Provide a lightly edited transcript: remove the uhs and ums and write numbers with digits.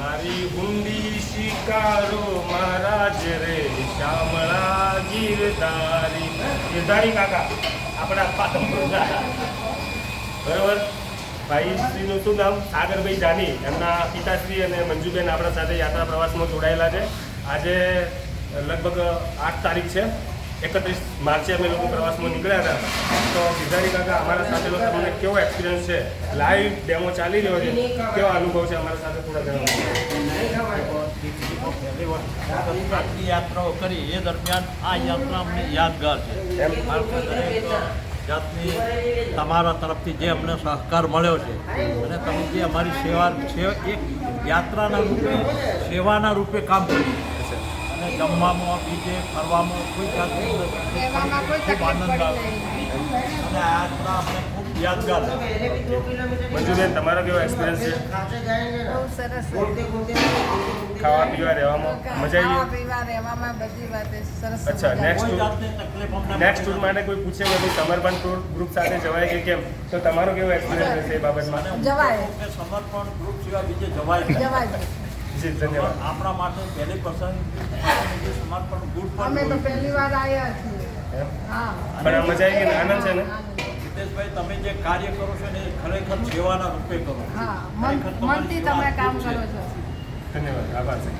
મારી હુંડી શિકારો મહારાજ રે શામળા ગીરધારી કાકા આપણા પાટણપુરના બરોબર. ભાઈશ્રીનું શું નામ? સાગરભાઈ જાની. એમના પિતાશ્રી અને મંજુબેન આપણા સાથે યાત્રા પ્રવાસમાં જોડાયેલા છે. આજે લગભગ 8 તારીખ છે. 31 માર્ચે અમે લોકો પ્રવાસમાં નીકળ્યા હતા. તો ગીરધારી કાકા અમારા સાથેનો તમને કેવો એક્સપિરિયન્સ છે? લાઈવ ડેમો ચાલી રહ્યો છે, કેવો અનુભવ છે અમારા સાથે થોડા જણાવો. આટલી યાત્રાઓ કરી એ દરમિયાન આ યાત્રા અમને યાદગાર છે. દરેક જાતની તમારા તરફથી જે અમને સહકાર મળ્યો છે અને તમે જે અમારી એક યાત્રાના રૂપે સેવાના રૂપે કામ કર્યું અને જમવામાં બીજે ફરવામાં કોઈ જાતની ખૂબ આનંદ આવે અને આ યાત્રા અમને ખૂબ યાદગાર છે. મંજુબેન, તમારો કેવો એક્સપિરિયન્સ છે? બહુ સરસ. ખાવા પીવા રહેવામાં મજા ખાવા આવી? પીવા રહેવામાં બધી વાતે સરસ. અચ્છા, કોઈ જાતની તકલીફ અમને નેક્સ્ટ ટૂર માટે કોઈ પૂછે કે ભાઈ સમર્પણ ટૂર ગ્રુપ સાથે જવાય કે કેમ, તો તમારો કેવો એક્સપિરિયન્સ રહેશે એ બાબતમાં? જવાય. સમર્પણ ગ્રુપ સિવાય બીજે જવાય નહીં. જવાય. જી, ધન્યવાદ. આપણા માટે પહેલી પસંદ સમર્પણ ગ્રુપ અમે તો પહેલી વાર આવ્યા છીએ. એમ? હા. પણ આ મજા આવી ગઈ ને? આનંદ છે ને? હિતેશભાઈ, તમે જે કાર્ય કરો છો ને એ ખરેખર સેવાના રૂપે કરો છો. હા, ખરેખર તમારી મનથી સેવા તમે કામ અદ્ભુત કરો છે. છો. ધન્યવાદ, આભાર છે.